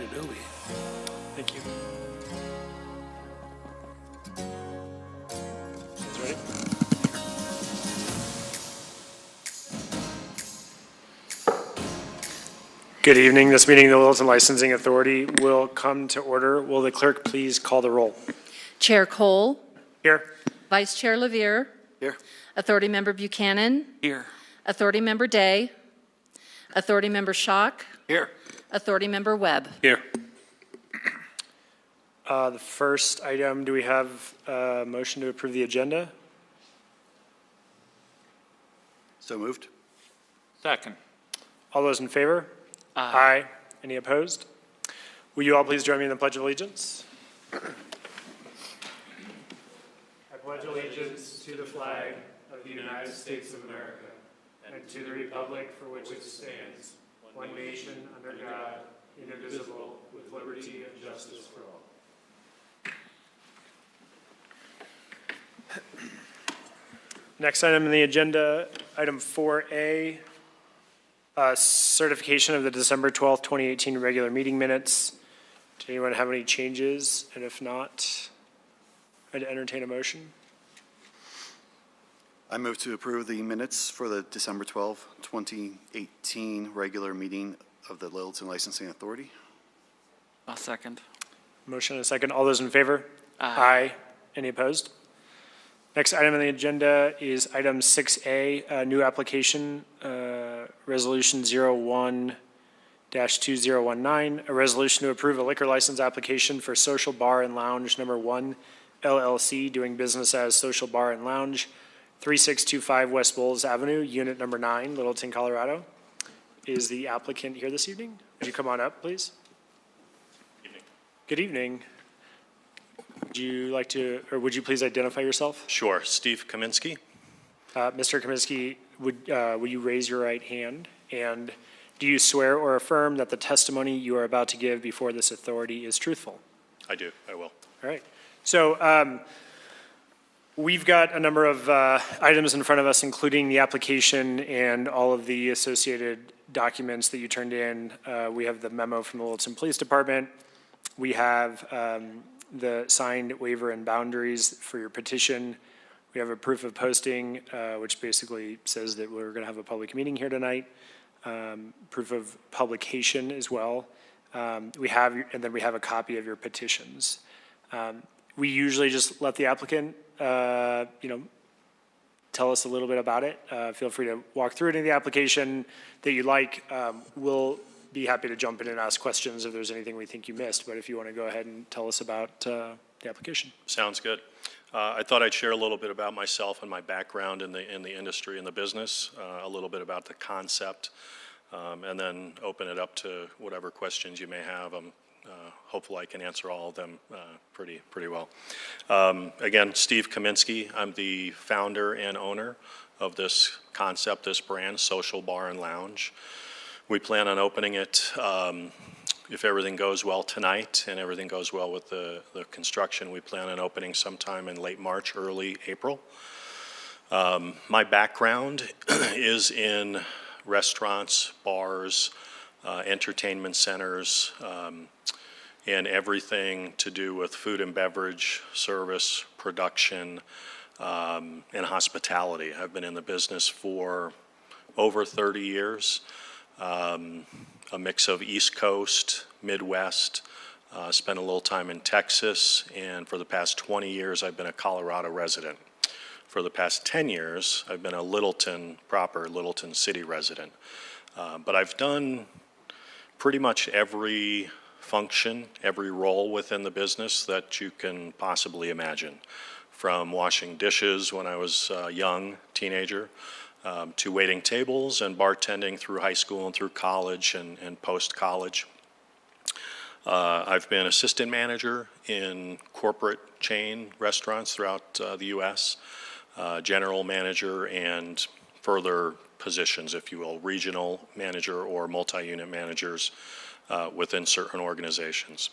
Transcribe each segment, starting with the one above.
Do we? Thank you. That's right. Good evening. This meeting of the Littleton Licensing Authority will come to order. Will the clerk please call the roll? Chair Cole, Here. Vice Chair Levere, Here. Authority Member Buchanan, Here. Authority Member Day, Authority Member Schock, Here. Authority Member Webb. Here. The first item, do we have a motion to approve the agenda? So moved. Second. All those in favor? Aye. Any opposed? Will you all please join me in the Pledge of Allegiance? I pledge allegiance to the flag of the United States of America and to the republic for which it stands, one nation under God, indivisible, with liberty and justice for all. Next item on the agenda, item 4A, certification of the December 12th, 2018 regular meeting minutes. Does anyone have any changes? And if not, I'd entertain a motion. I move to approve the minutes for the December 12, 2018 regular meeting of the Littleton Licensing Authority. I'll second. Motion and a second. All those in favor? Aye. Any opposed? Next item on the agenda is item 6A, new application, resolution 01-2019, a resolution to approve a liquor license application for Social Bar and Lounge Number 1 LLC, doing business as Social Bar and Lounge, 3625 West Bowles Avenue, unit number 9, Littleton, Colorado. Is the applicant here this evening? Would you come on up, please? Good evening. Would you like to, or would you please identify yourself? Sure. Steve Kaminsky. Mr. Kaminsky, will you raise your right hand? And do you swear or affirm that the testimony you are about to give before this authority is truthful? I do. I will. All right. So we've got a number of items in front of us, including the application and all of the associated documents that you turned in. We have the memo from the Littleton Police Department. We have the signed waiver and boundaries for your petition. We have a proof of posting, which basically says that we're going to have a public meeting here tonight. Proof of publication as well. And then we have a copy of your petitions. We usually just let the applicant, tell us a little bit about it. Feel free to walk through any of the application that you like. We'll be happy to jump in and ask questions if there's anything we think you missed. But if you want to go ahead and tell us about the application. Sounds good. I thought I'd share a little bit about myself and my background in the industry and the business, a little bit about the concept, and then open it up to whatever questions you may have. Hopefully I can answer all of them pretty well. Again, Steve Kaminsky. I'm the founder and owner of this concept, this brand, Social Bar and Lounge. We plan on opening it, if everything goes well tonight and everything goes well with the construction, we plan on opening sometime in late March, early April. My background is in restaurants, bars, entertainment centers, and everything to do with food and beverage, service, production, and hospitality. I've been in the business for over 30 years. A mix of East Coast, Midwest, spent a little time in Texas, and for the past 20 years I've been a Colorado resident. For the past 10 years I've been a Littleton City resident. But I've done pretty much every function, every role within the business that you can possibly imagine. From washing dishes when I was a young teenager, to waiting tables and bartending through high school and through college and post-college. I've been assistant manager in corporate chain restaurants throughout the U.S., general manager and further positions, if you will, regional manager or multi-unit managers within certain organizations.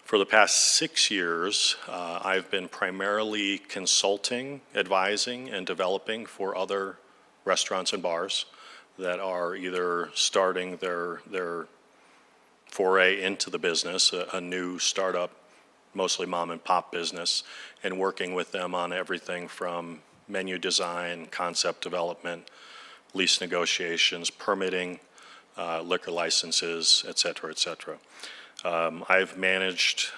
For the past 6 years, I've been primarily consulting, advising, and developing for other restaurants and bars that are either starting their foray into the business, a new startup, mostly mom and pop business, and working with them on everything from menu design, concept development, lease negotiations, permitting, liquor licenses, et cetera, et cetera. I've managed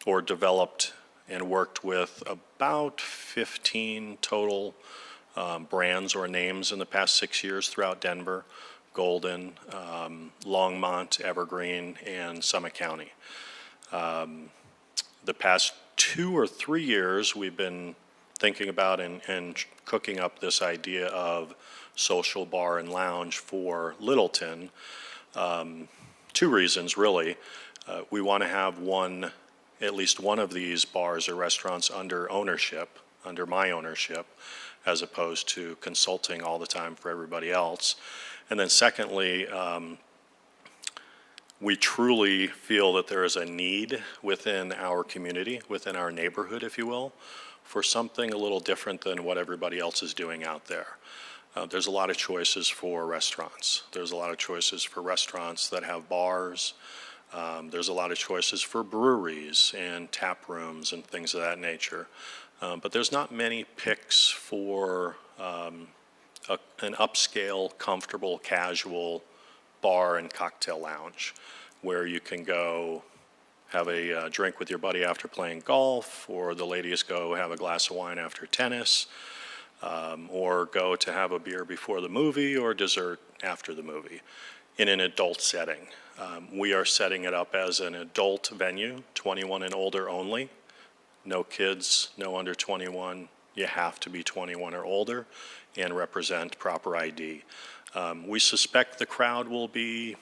or developed and worked with about 15 total brands or names in the past 6 years throughout Denver: Golden, Longmont, Evergreen, and Summit County. The past 2 or 3 years, we've been thinking about and cooking up this idea of social bar and lounge for Littleton. 2 reasons, really. We want to have at least one of these bars or restaurants under ownership, under my ownership, as opposed to consulting all the time for everybody else. And then secondly, we truly feel that there is a need within our community, within our neighborhood, if you will, for something a little different than what everybody else is doing out there. There's a lot of choices for restaurants. There's a lot of choices for restaurants that have bars. There's a lot of choices for breweries and tap rooms and things of that nature. But there's not many picks for an upscale, comfortable, casual bar and cocktail lounge where you can go have a drink with your buddy after playing golf, or the ladies go have a glass of wine after tennis, or go to have a beer before the movie or dessert after the movie in an adult setting. We are setting it up as an adult venue, 21 and older only. No kids, no under 21. You have to be 21 or older and represent proper ID. We suspect the crowd will be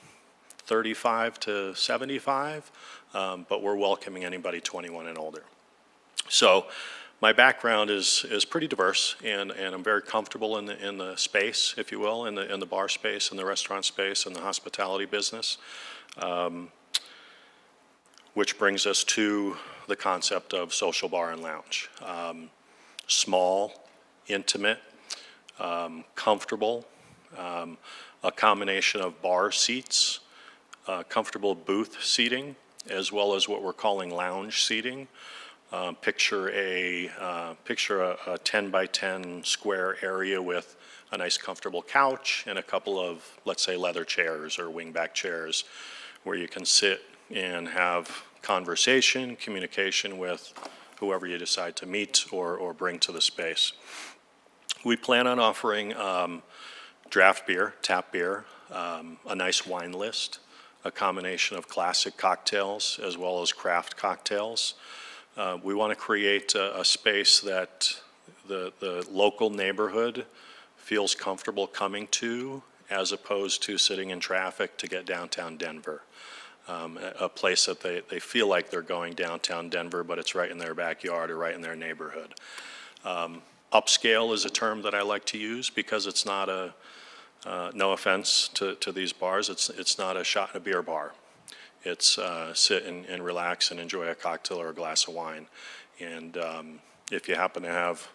35 to 75, but we're welcoming anybody 21 and older. So my background is pretty diverse, and I'm very comfortable in the space, if you will, in the bar space, in the restaurant space, in the hospitality business, which brings us to the concept of social bar and lounge. Small, intimate, comfortable, a combination of bar seats, comfortable booth seating, as well as what we're calling lounge seating. Picture a 10 by 10 square area with a nice comfortable couch and a couple of, let's say, leather chairs or wingback chairs where you can sit and have conversation, communication with whoever you decide to meet or bring to the space. We plan on offering draft beer, tap beer, a nice wine list, a combination of classic cocktails as well as craft cocktails. We want to create a space that the local neighborhood feels comfortable coming to, as opposed to sitting in traffic to get downtown Denver. A place that they feel like they're going downtown Denver, but it's right in their backyard or right in their neighborhood. Upscale is a term that I like to use because it's not no offense to these bars, it's not a shot in a beer bar. It's sit and relax and enjoy a cocktail or a glass of wine. And if you happen to have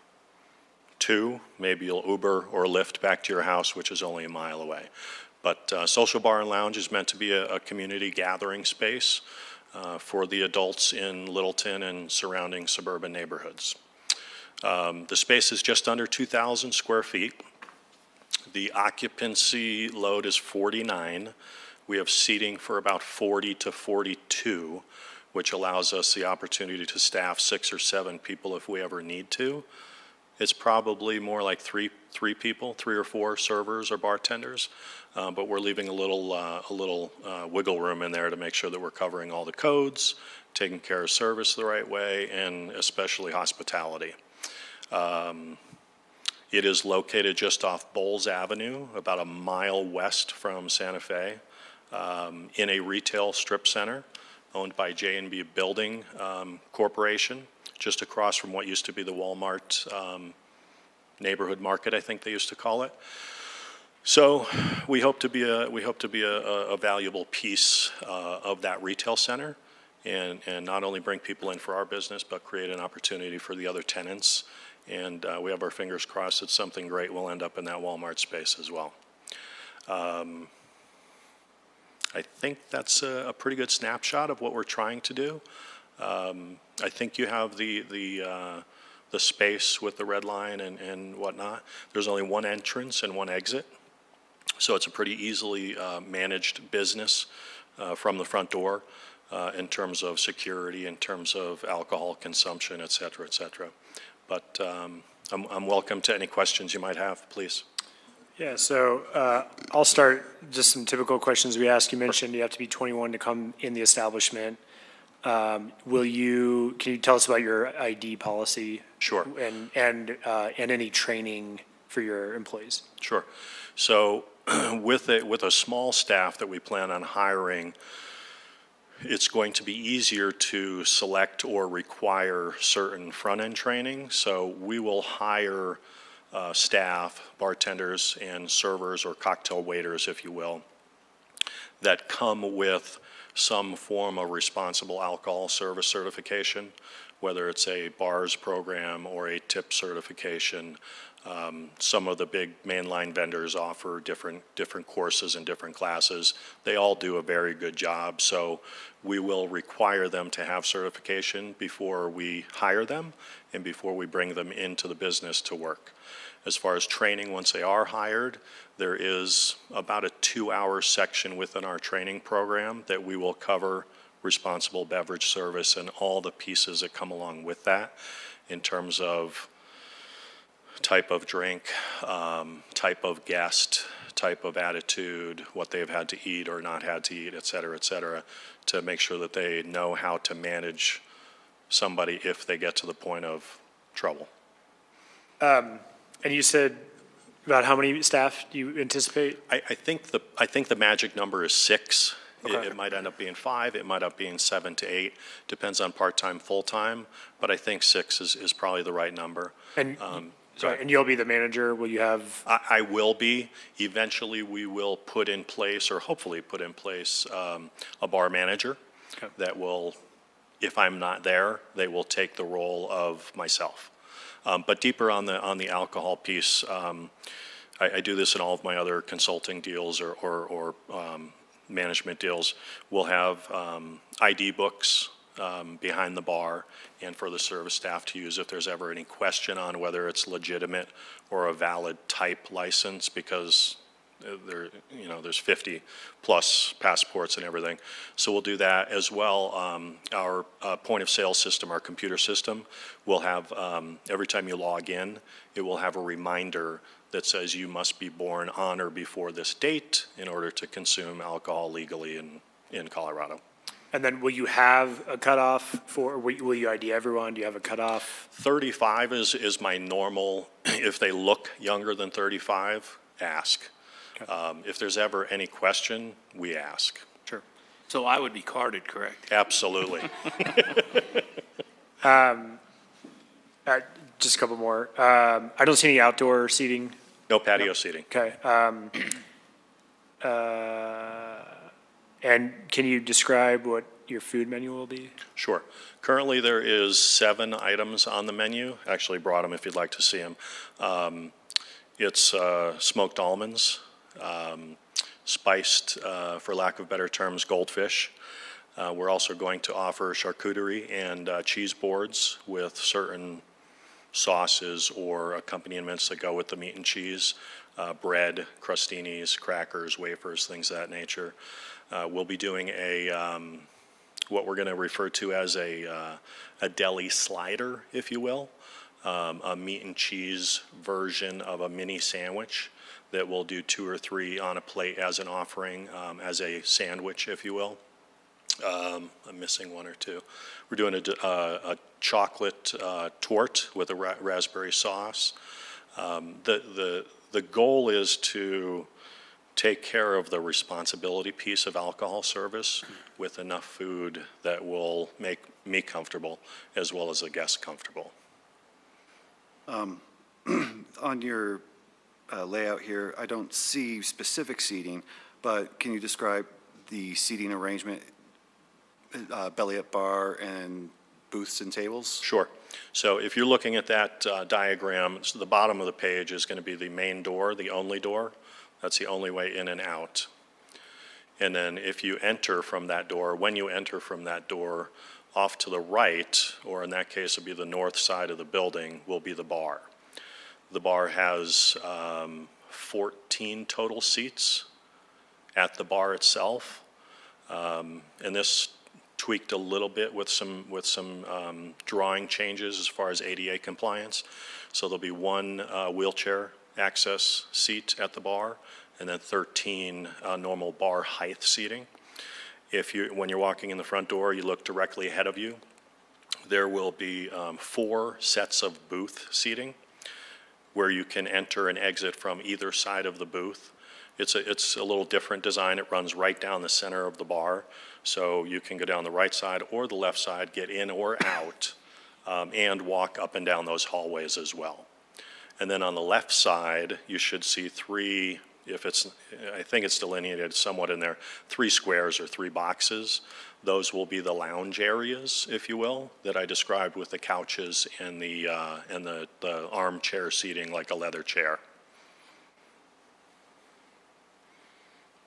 2, maybe you'll Uber or Lyft back to your house, which is only a mile away. But Social Bar and Lounge is meant to be a community gathering space for the adults in Littleton and surrounding suburban neighborhoods. The space is just under 2,000 square feet. The occupancy load is 49. We have seating for about 40 to 42, which allows us the opportunity to staff 6 or 7 people if we ever need to. It's probably more like three people, 3 or 4 servers or bartenders, but we're leaving a little wiggle room in there to make sure that we're covering all the codes, taking care of service the right way, and especially hospitality. It is located just off Bowles Avenue, about a mile west from Santa Fe, in a retail strip center owned by J&B Building Corporation, just across from what used to be the Walmart neighborhood market, I think they used to call it. So we hope to be a valuable piece of that retail center, and not only bring people in for our business, but create an opportunity for the other tenants. And we have our fingers crossed that something great will end up in that Walmart space as well. I think that's a pretty good snapshot of what we're trying to do. I think you have the space with the red line and whatnot. There's only one entrance and one exit, so it's a pretty easily managed business from the front door in terms of security, in terms of alcohol consumption, et cetera, et cetera. But I'm welcome to any questions you might have, please. Yeah, so I'll start, just some typical questions we ask. You mentioned you have to be 21 to come in the establishment. Can you tell us about your ID policy? Sure. And any training for your employees? Sure. So with a small staff that we plan on hiring, it's going to be easier to select or require certain front-end training. So we will hire staff, bartenders and servers or cocktail waiters, if you will, that come with some form of responsible alcohol service certification, whether it's a BARS program or a TIP certification. Some of the big mainline vendors offer different courses and different classes. They all do a very good job, so we will require them to have certification before we hire them and before we bring them into the business to work. As far as training, once they are hired, there is about a 2-hour section within our training program that we will cover responsible beverage service and all the pieces that come along with that in terms of type of drink, type of guest, type of attitude, what they've had to eat or not had to eat, et cetera, to make sure that they know how to manage somebody if they get to the point of trouble. And you said about how many staff do you anticipate? I think the magic number is 6. Okay. It might end up being 5, it might end up being 7 to 8, depends on part-time, full-time, but I think 6 is probably the right number. And, Sorry. and you'll be the manager, will you have? I will be. Eventually, we will put in place, or hopefully put in place, a bar manager Okay. that will, if I'm not there, they will take the role of myself. But deeper on the alcohol piece, I do this in all of my other consulting deals or management deals. We'll have ID books behind the bar and for the service staff to use if there's ever any question on whether it's legitimate or a valid type license, because there's 50 plus passports and everything. So we'll do that as well. Our point of sale system, our computer system, will have, every time you log in, it will have a reminder that says you must be born on or before this date in order to consume alcohol legally in Colorado. And then will you have a cutoff will you ID everyone? Do you have a cutoff? 35 is my normal. If they look younger than 35, ask. Okay. If there's ever any question, we ask. Sure. So I would be carded, correct? Absolutely. Just a couple more. I don't see any outdoor seating. No patio seating. Okay. And can you describe what your food menu will be? Sure. Currently, there is 7 items on the menu. Actually brought them if you'd like to see them. It's smoked almonds, spiced, for lack of better terms, goldfish. We're also going to offer charcuterie and cheese boards with certain sauces or accompaniments that go with the meat and cheese, bread, crostinis, crackers, wafers, things of that nature. We'll be doing what we're going to refer to as a deli slider, if you will, a meat and cheese version of a mini sandwich that we'll do 2 or 3 on a plate as an offering, as a sandwich, if you will. I'm missing 1 or 2. We're doing a chocolate torte with a raspberry sauce. The goal is to take care of the responsibility piece of alcohol service with enough food that will make me comfortable as well as the guests comfortable. On your layout here, I don't see specific seating, but can you describe the seating arrangement, belly-up bar and booths and tables? Sure. So if you're looking at that diagram, so the bottom of the page is going to be the main door, the only door. That's the only way in and out. And then if you enter from that door, when you enter from that door, off to the right, or in that case, it'll be the north side of the building, will be the bar. The bar has 14 total seats at the bar itself. And this tweaked a little bit with some drawing changes as far as ADA compliance. So there'll be one wheelchair access seat at the bar, and then 13 normal bar height seating. When you're walking in the front door, you look directly ahead of you. There will be 4 sets of booth seating where you can enter and exit from either side of the booth. It's a little different design. It runs right down the center of the bar, so you can go down the right side or the left side, get in or out, and walk up and down those hallways as well. And then on the left side, you should see 3, I think it's delineated somewhat in there, 3 squares or 3 boxes. Those will be the lounge areas, if you will, that I described with the couches and the armchair seating like a leather chair.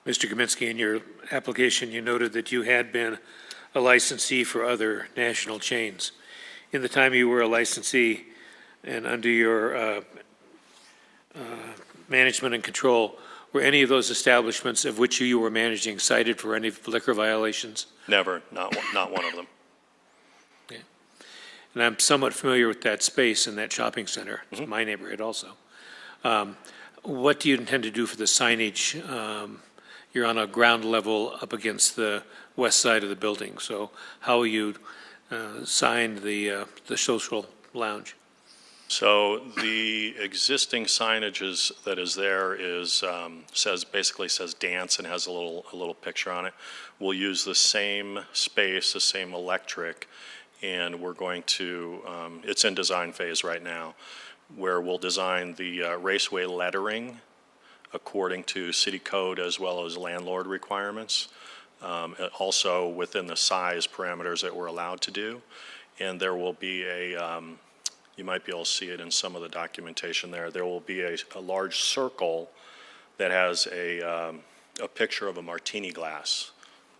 Mr. Kaminsky, in your application, you noted that you had been a licensee for other national chains. In the time you were a licensee and under your management and control, were any of those establishments of which you were managing cited for any liquor violations? Never, not one of them. Okay. And I'm somewhat familiar with that space in that shopping center. It's my neighborhood also. What do you intend to do for the signage? You're on a ground level up against the west side of the building, so how will you sign the social lounge? So the existing signage that is there basically says dance and has a little picture on it. We'll use the same space, the same electric, and we're going to, it's in design phase right now, where we'll design the raceway lettering according to city code as well as landlord requirements, also within the size parameters that we're allowed to do. And there will be you might be able to see it in some of the documentation there. There will be a large circle that has a picture of a martini glass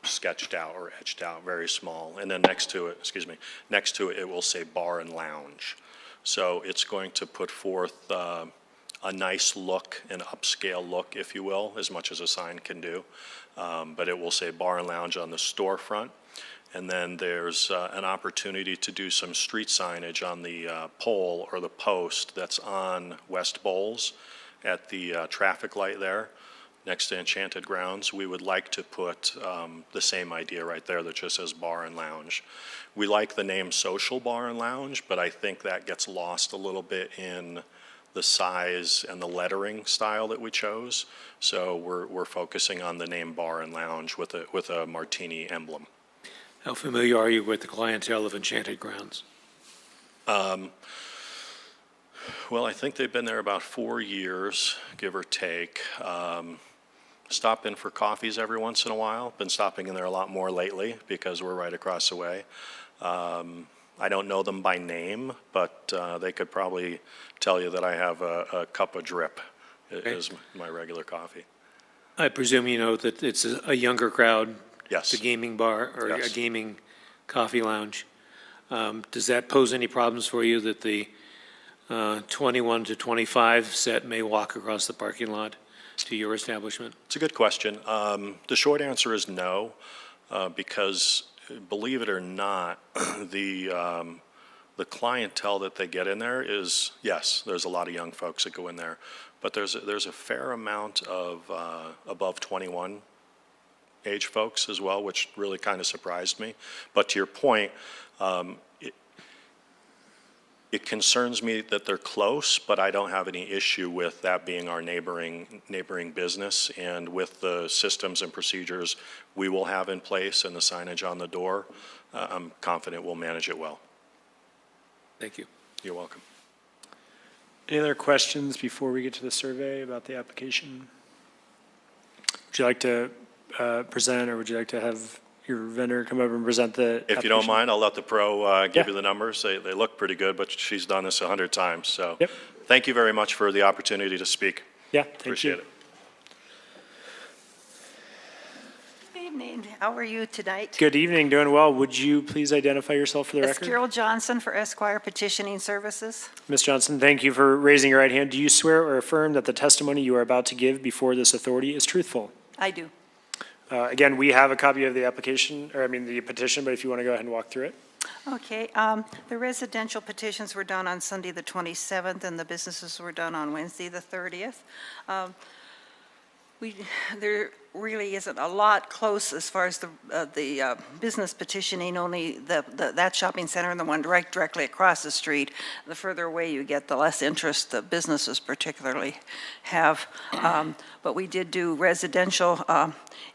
sketched out or etched out, very small. And then next to it, it will say bar and lounge. So it's going to put forth a nice look, an upscale look, if you will, as much as a sign can do. But it will say bar and lounge on the storefront. And then there's an opportunity to do some street signage on the pole or the post that's on West Bowles at the traffic light there next to Enchanted Grounds. We would like to put the same idea right there that just says bar and lounge. We like the name Social Bar and Lounge, but I think that gets lost a little bit in the size and the lettering style that we chose. So we're focusing on the name Bar and Lounge with a martini emblem. How familiar are you with the clientele of Enchanted Grounds? Well, I think they've been there about 4 years, give or take. Stop in for coffees every once in a while. Been stopping in there a lot more lately because we're right across the way. I don't know them by name, but they could probably tell you that I have a cup of drip is my regular coffee. I presume you know that it's a younger crowd. Yes. It's a gaming bar or Yes. a gaming coffee lounge. Does that pose any problems for you that the 21 to 25 set may walk across the parking lot to your establishment? It's a good question. The short answer is no, because believe it or not, the clientele that they get in there is, yes, there's a lot of young folks that go in there, but there's a fair amount of above 21 age folks as well, which really kind of surprised me. But to your point, it concerns me that they're close, but I don't have any issue with that being our neighboring business. And with the systems and procedures we will have in place and the signage on the door, I'm confident we'll manage it well. Thank you. You're welcome. Any other questions before we get to the survey about the application? Would you like to present, or would you like to have your vendor come over and present the application? If you don't mind, I'll let the pro give Yeah. you the numbers. They look pretty good, but she's done this 100 times. So Yep. Thank you very much for the opportunity to speak. Yeah, thank Appreciate you. it. evening. How are you tonight? Good evening, doing well. Would you please identify yourself for the It's record? Carol Johnson for Esquire Petitioning Services. Ms. Johnson, thank you for raising your right hand. Do you swear or affirm that the testimony you are about to give before this authority is truthful? I do. Again, we have a copy of the application, or I mean the petition, but if you want to go ahead and walk through it. Okay, the residential petitions were done on Sunday, the 27th, and the businesses were done on Wednesday, the 30th. There really isn't a lot close as far as the business petitioning, only that shopping center and the one directly across the street. The further away you get, the less interest the businesses particularly have. But we did do residential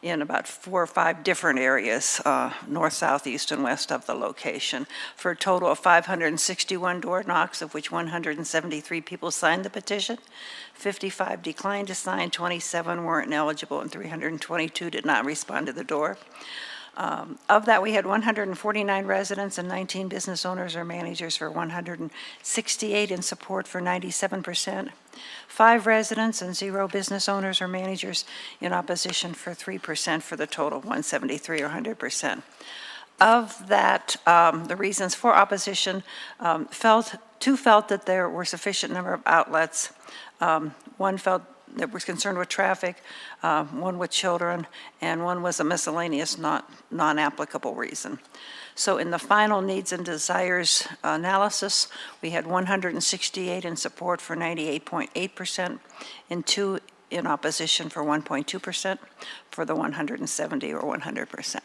in about 4 or 5 different areas, north, south, east, and west of the location, for a total of 561 door knocks, of which 173 people signed the petition. 55 declined to sign, 27 weren't eligible, and 322 did not respond to the door. Of that, we had 149 residents and 19 business owners or managers for 168 in support for 97%. 5 residents and 0 business owners or managers in opposition for 3% for the total of 173 or 100%. Of that, the reasons for opposition, 2 felt that there were sufficient number of outlets. 1 felt that was concerned with traffic, 1 with children, and 1 was a miscellaneous non-applicable reason. So in the final needs and desires analysis, we had 168 in support for 98.8% and 2 in opposition for 1.2% for the 170 or 100%.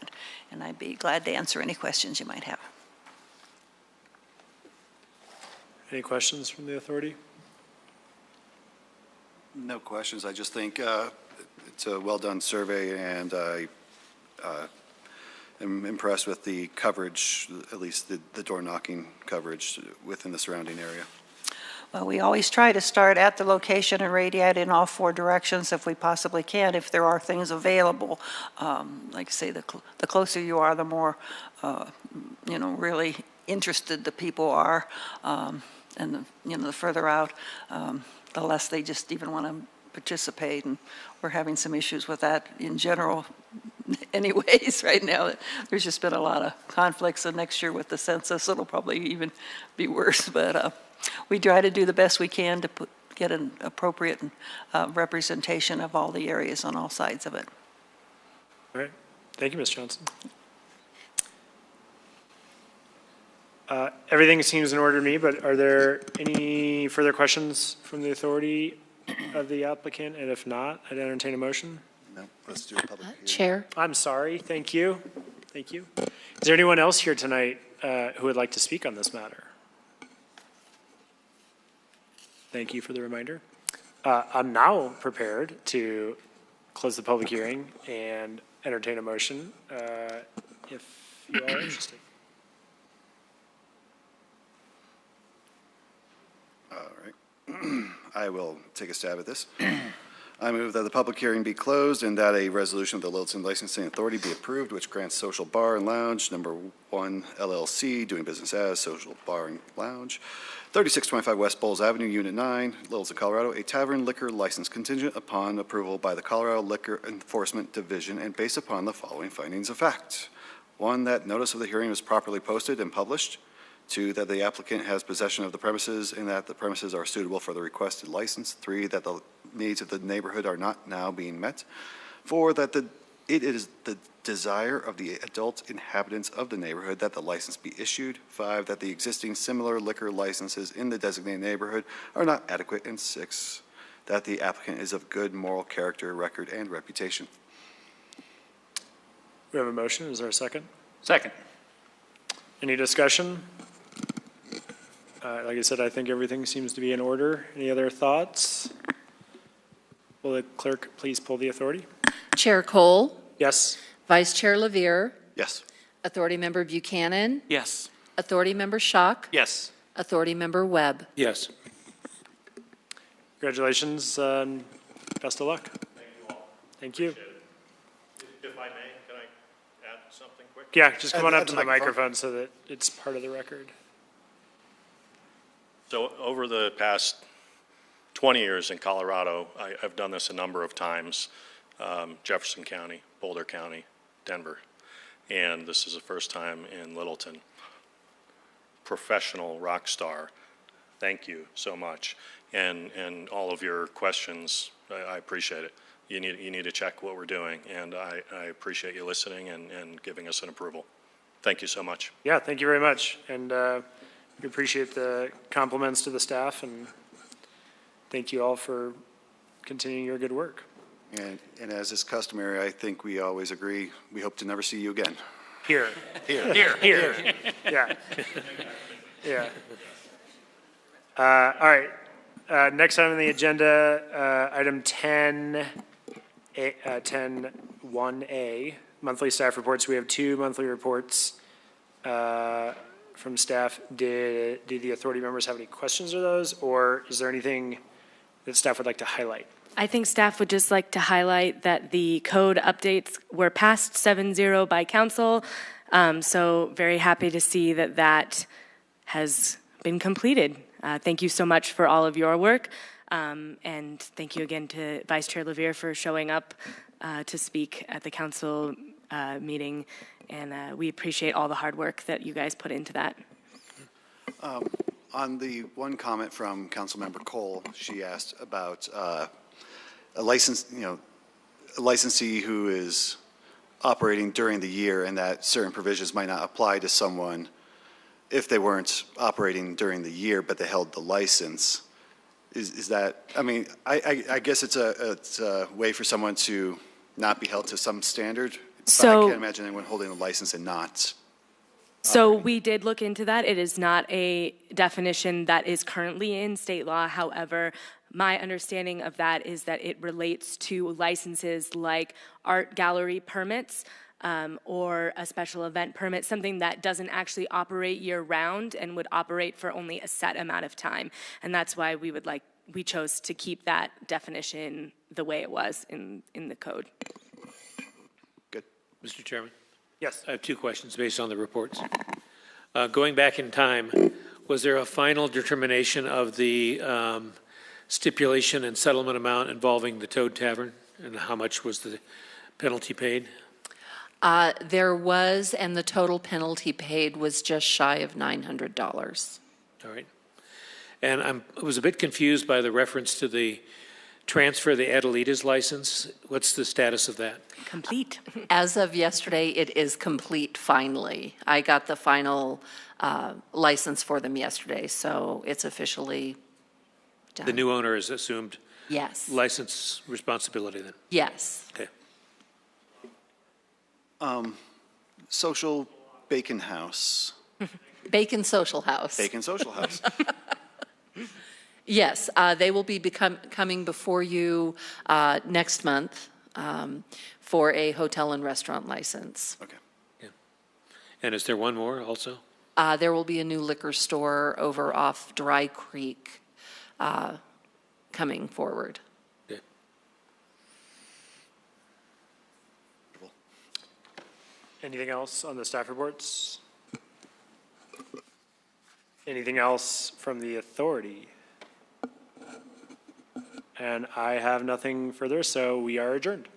And I'd be glad to answer any questions you might have. Any questions from the authority? No questions. I just think it's a well-done survey, and I am impressed with the coverage, at least the door knocking coverage within the surrounding area. Well, we always try to start at the location and radiate in all 4 directions if we possibly can, if there are things available. Like I say, the closer you are, the more, really interested the people are, and the further out, the less they just even want to participate, and we're having some issues with that in general anyways right now. There's just been a lot of conflicts, and next year with the census, it'll probably even be worse, but we try to do the best we can to get an appropriate representation of all the areas on all sides of it. All right. Thank you, Ms. Johnson. Everything seems in order to me, but are there any further questions from the authority of the applicant? And if not, I'd entertain a motion. No, let's do a public hearing. Chair, I'm sorry. Thank you. Thank you. Is there anyone else here tonight who would like to speak on this matter? Thank you for the reminder. I'm now prepared to close the public hearing and entertain a motion if you are interested. All right. I will take a stab at this. I move that the public hearing be closed and that a resolution of the Littleton Licensing Authority be approved, which grants Social Bar and Lounge number 1 LLC, doing business as Social Bar and Lounge, 3625 West Bowles Avenue, Unit 9, Littleton, Colorado, a tavern liquor license contingent upon approval by the Colorado Liquor Enforcement Division and based upon the following findings of fact. 1, that notice of the hearing was properly posted and published. 2, that the applicant has possession of the premises and that the premises are suitable for the requested license. 3, that the needs of the neighborhood are not now being met. 4, that it is the desire of the adult inhabitants of the neighborhood that the license be issued. 5, that the existing similar liquor licenses in the designated neighborhood are not adequate. And 6, that the applicant is of good moral character, record, and reputation. We have a motion. Is there a second? Second. Any discussion? Like I said, I think everything seems to be in order. Any other thoughts? Will the clerk please pull the authority? Chair Cole, Yes. Vice Chair Levere, Yes. Authority Member Buchanan, Yes. Authority Member Schock, Yes. Authority Member Webb. Yes. Congratulations. Best of luck. Thank you all. Thank you. Appreciate it. If I may, can I add something quick? Yeah, just come on Add up the to the microphone. microphone so that it's part of the record. So over the past 20 years in Colorado, I've done this a number of times, Jefferson County, Boulder County, Denver. And this is the first time in Littleton. Professional rock star. Thank you so much. And all of your questions, I appreciate it. You need to check what we're doing, and I appreciate you listening and giving us an approval. Thank you so much. Yeah, thank you very much. And we appreciate the compliments to the staff, and thank you all for continuing your good work. And as is customary, I think we always agree, we hope to never see you again. Here. Here. Here. Yeah. Yeah. All right. Next item on the agenda, item 10.1A, monthly staff reports. We have 2 monthly reports from staff. Do the authority members have any questions of those, or is there anything that staff would like to highlight? I think staff would just like to highlight that the code updates were passed 7-0 by council. So very happy to see that that has been completed. Thank you so much for all of your work. And thank you again to Vice Chair Levere for showing up to speak at the council meeting. And we appreciate all the hard work that you guys put into that. On the one comment from Councilmember Cole, she asked about a licensee who is operating during the year, and that certain provisions might not apply to someone if they weren't operating during the year, but they held the license. Is that, I mean, I guess it's a way for someone to not be held to some standard, but I can't imagine anyone holding a license and not. So we did look into that. It is not a definition that is currently in state law. However, my understanding of that is that it relates to licenses like art gallery permits or a special event permit, something that doesn't actually operate year-round and would operate for only a set amount of time. And that's why we chose to keep that definition the way it was in the code. Good. Mr. Chairman? Yes. I have 2 questions based on the reports. Going back in time, was there a final determination of the stipulation and settlement amount involving the Toad Tavern? And how much was the penalty paid? There was, and the total penalty paid was just shy of $900. All right. And I was a bit confused by the reference to the transfer of the Adelitas license. What's the status of that? Complete. As of yesterday, it is complete finally. I got the final license for them yesterday, so it's officially done. The new owner has assumed Yes. license responsibility then? Yes. Okay. Social Bacon House. Bacon Social House. Bacon Social House. Yes, they will be coming before you next month for a hotel and restaurant license. Okay. Yeah. And is there one more also? There will be a new liquor store over off Dry Creek coming forward. Yeah. Anything else on the staff reports? Anything else from the authority? And I have nothing further, so we are adjourned.